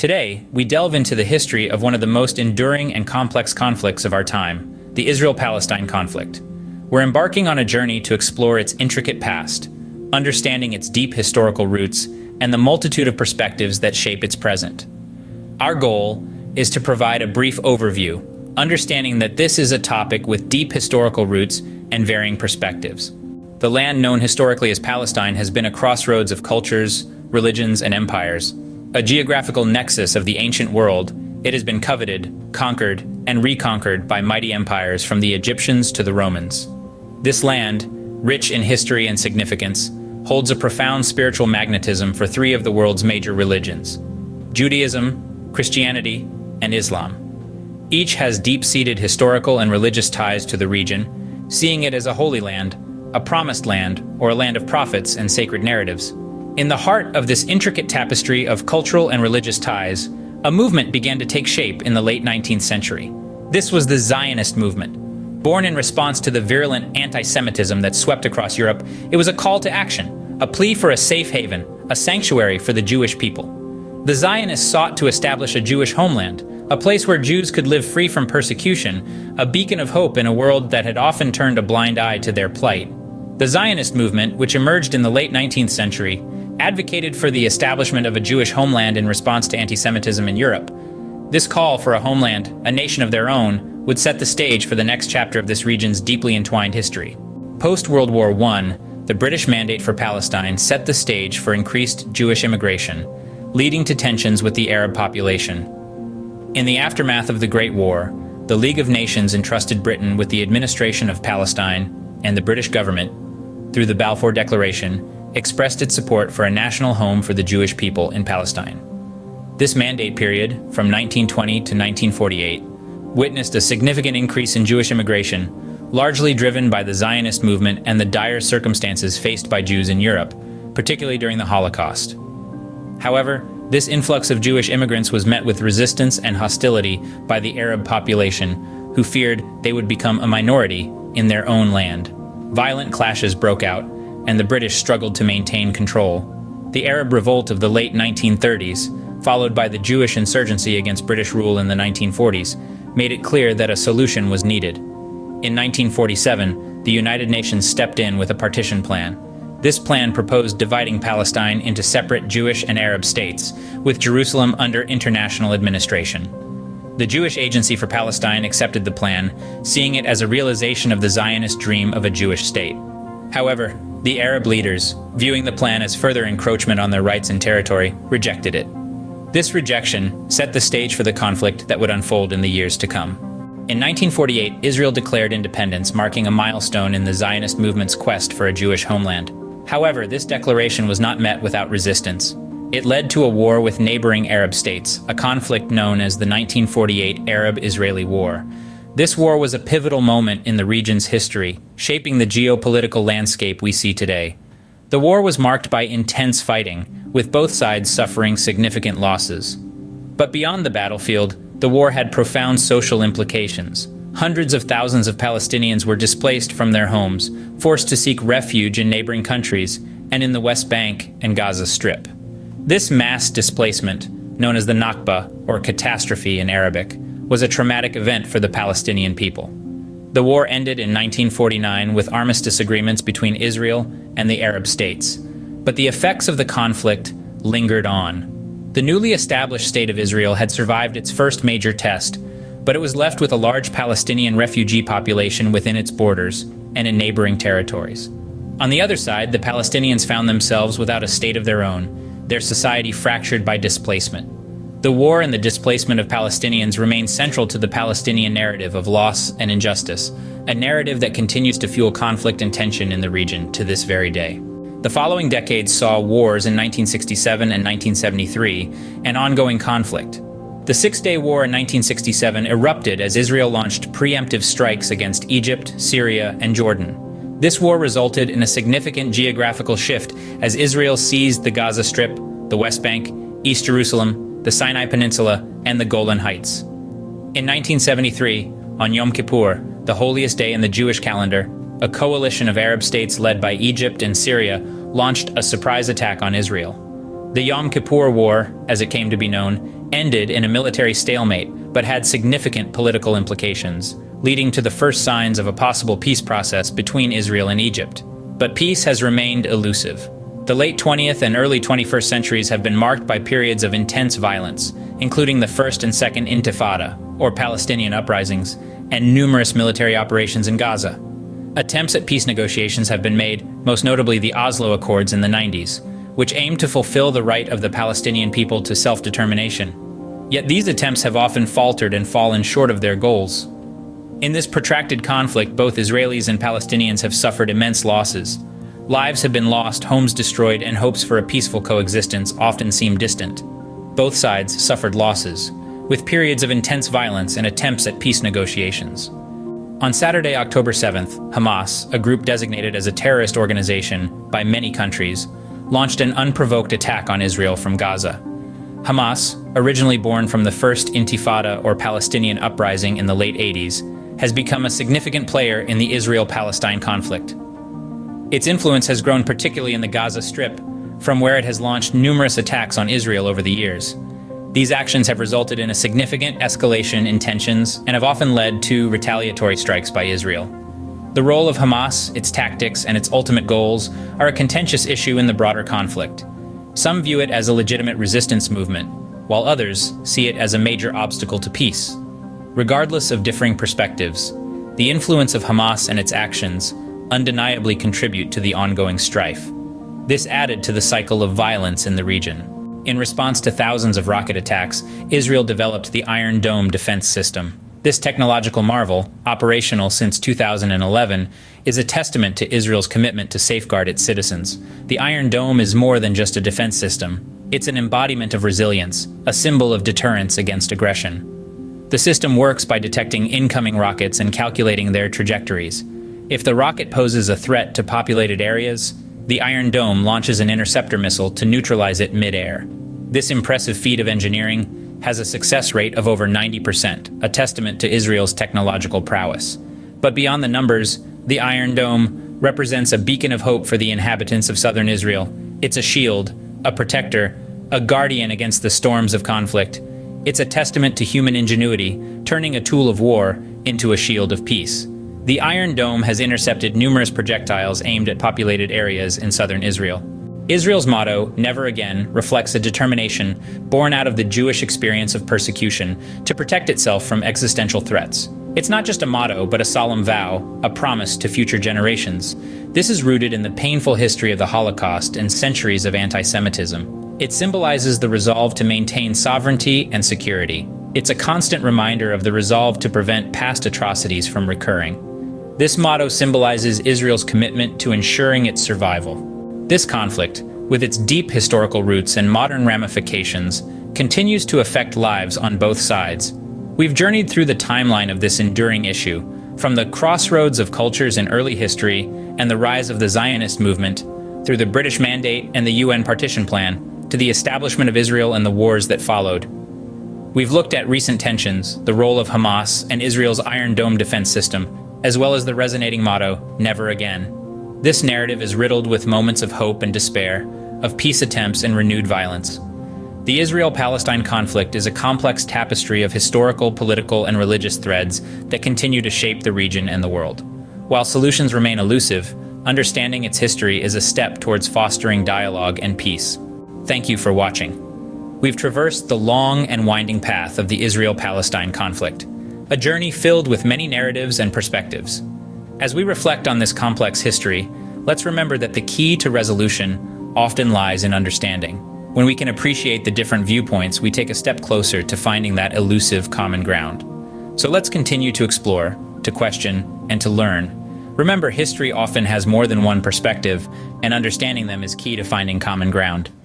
Today, we delve into the history of one of the most enduring and complex conflicts of our time, the Israel-Palestine conflict. We're embarking on a journey to explore its intricate past, understanding its deep historical roots, and the multitude of perspectives that shape its present. Our goal is to provide a brief overview, understanding that this is a topic with deep historical roots and varying perspectives. The land known historically as Palestine has been a crossroads of cultures, religions, and empires. A geographical nexus of the ancient world, it has been coveted, conquered, and reconquered by mighty empires from the Egyptians to the Romans. This land, rich in history and significance, holds a profound spiritual magnetism for three of the world's major religions: Judaism, Christianity, and Islam. Each has deep-seated historical and religious ties to the region, seeing it as a holy land, a promised land, or a land of prophets and sacred narratives. In the heart of this intricate tapestry of cultural and religious ties, a movement began to take shape in the late 19th century. This was the Zionist movement. Born in response to the virulent anti-Semitism that swept across Europe, it was a call to action, a plea for a safe haven, a sanctuary for the Jewish people. The Zionists sought to establish a Jewish homeland, a place where Jews could live free from persecution, a beacon of hope in a world that had often turned a blind eye to their plight. The Zionist movement, which emerged in the late 19th century, advocated for the establishment of a Jewish homeland in response to anti-Semitism in Europe. This call for a homeland, a nation of their own, would set the stage for the next chapter of this region's deeply entwined history. Post-World War I, the British Mandate for Palestine set the stage for increased Jewish immigration, leading to tensions with the Arab population. In the aftermath of the Great War, the League of Nations entrusted Britain with the administration of Palestine, and the British government, through the Balfour Declaration, expressed its support for a national home for the Jewish people in Palestine. This mandate period, from 1920 to 1948, witnessed a significant increase in Jewish immigration, largely driven by the Zionist movement and the dire circumstances faced by Jews in Europe, particularly during the Holocaust. However, this influx of Jewish immigrants was met with resistance and hostility by the Arab population, who feared they would become a minority in their own land. Violent clashes broke out, and the British struggled to maintain control. The Arab Revolt of the late 1930s, followed by the Jewish insurgency against British rule in the 1940s, made it clear that a solution was needed. In 1947, the United Nations stepped in with a partition plan. This plan proposed dividing Palestine into separate Jewish and Arab states, with Jerusalem under international administration. The Jewish Agency for Palestine accepted the plan, seeing it as a realization of the Zionist dream of a Jewish state. However, the Arab leaders, viewing the plan as further encroachment on their rights and territory, rejected it. This rejection set the stage for the conflict that would unfold in the years to come. In 1948, Israel declared independence, marking a milestone in the Zionist movement's quest for a Jewish homeland. However, this declaration was not met without resistance. It led to a war with neighboring Arab states, a conflict known as the 1948 Arab-Israeli War. This war was a pivotal moment in the region's history, shaping the geopolitical landscape we see today. The war was marked by intense fighting, with both sides suffering significant losses. But beyond the battlefield, the war had profound social implications. Hundreds of thousands of Palestinians were displaced from their homes, forced to seek refuge in neighboring countries, and in the West Bank and Gaza Strip. This mass displacement, known as the Nakba, or catastrophe in Arabic, was a traumatic event for the Palestinian people. The war ended in 1949 with armistice agreements between Israel and the Arab states. But the effects of the conflict lingered on. The newly established state of Israel had survived its first major test, but it was left with a large Palestinian refugee population within its borders and in neighboring territories. On the other side, the Palestinians found themselves without a state of their own, their society fractured by displacement. The war and the displacement of Palestinians remain central to the Palestinian narrative of loss and injustice, a narrative that continues to fuel conflict and tension in the region to this very day. The following decades saw wars in 1967 and 1973, and ongoing conflict. The Six-Day War in 1967 erupted as Israel launched preemptive strikes against Egypt, Syria, and Jordan. This war resulted in a significant geographical shift as Israel seized the Gaza Strip, the West Bank, East Jerusalem, the Sinai Peninsula, and the Golan Heights. In 1973, on Yom Kippur, the holiest day in the Jewish calendar, a coalition of Arab states led by Egypt and Syria launched a surprise attack on Israel. The Yom Kippur War, as it came to be known, ended in a military stalemate, but had significant political implications, leading to the first signs of a possible peace process between Israel and Egypt. But peace has remained elusive. The late 20th and early 21st centuries have been marked by periods of intense violence, including the First and Second Intifada, or Palestinian uprisings, and numerous military operations in Gaza. Attempts at peace negotiations have been made, most notably the Oslo Accords in the 90s, which aimed to fulfill the right of the Palestinian people to self-determination. Yet these attempts have often faltered and fallen short of their goals. In this protracted conflict, both Israelis and Palestinians have suffered immense losses. Lives have been lost, homes destroyed, and hopes for a peaceful coexistence often seem distant. Both sides suffered losses, with periods of intense violence and attempts at peace negotiations. On Saturday, October 7th, Hamas, a group designated as a terrorist organization by many countries, launched an unprovoked attack on Israel from Gaza. Hamas, originally born from the First Intifada or Palestinian uprising in the late 80s, has become a significant player in the Israel-Palestine conflict. Its influence has grown particularly in the Gaza Strip, from where it has launched numerous attacks on Israel over the years. These actions have resulted in a significant escalation in tensions and have often led to retaliatory strikes by Israel. The role of Hamas, its tactics, and its ultimate goals are a contentious issue in the broader conflict. Some view it as a legitimate resistance movement, while others see it as a major obstacle to peace. Regardless of differing perspectives, the influence of Hamas and its actions undeniably contribute to the ongoing strife. This added to the cycle of violence in the region. In response to thousands of rocket attacks, Israel developed the Iron Dome defense system. This technological marvel, operational since 2011, is a testament to Israel's commitment to safeguard its citizens. The Iron Dome is more than just a defense system. It's an embodiment of resilience, a symbol of deterrence against aggression. The system works by detecting incoming rockets and calculating their trajectories. If the rocket poses a threat to populated areas, the Iron Dome launches an interceptor missile to neutralize it mid-air. This impressive feat of engineering has a success rate of over 90%, a testament to Israel's technological prowess. But beyond the numbers, the Iron Dome represents a beacon of hope for the inhabitants of southern Israel. It's a shield, a protector, a guardian against the storms of conflict. It's a testament to human ingenuity, turning a tool of war into a shield of peace. The Iron Dome has intercepted numerous projectiles aimed at populated areas in southern Israel. Israel's motto, "Never Again," reflects a determination born out of the Jewish experience of persecution to protect itself from existential threats. It's not just a motto, but a solemn vow, a promise to future generations. This is rooted in the painful history of the Holocaust and centuries of anti-Semitism. It symbolizes the resolve to maintain sovereignty and security. It's a constant reminder of the resolve to prevent past atrocities from recurring. This motto symbolizes Israel's commitment to ensuring its survival. This conflict, with its deep historical roots and modern ramifications, continues to affect lives on both sides. We've journeyed through the timeline of this enduring issue, from the crossroads of cultures in early history and the rise of the Zionist movement, through the British Mandate and the UN Partition Plan, to the establishment of Israel and the wars that followed. We've looked at recent tensions, the role of Hamas and Israel's Iron Dome defense system, as well as the resonating motto, "Never Again." This narrative is riddled with moments of hope and despair, of peace attempts and renewed violence. The Israel-Palestine conflict is a complex tapestry of historical, political, and religious threads that continue to shape the region and the world. While solutions remain elusive, understanding its history is a step towards fostering dialogue and peace. Thank you for watching. We've traversed the long and winding path of the Israel-Palestine conflict, a journey filled with many narratives and perspectives. As we reflect on this complex history, let's remember that the key to resolution often lies in understanding. When we can appreciate the different viewpoints, we take a step closer to finding that elusive common ground. So let's continue to explore, to question, and to learn. Remember, history often has more than one perspective, and understanding them is key to finding common ground.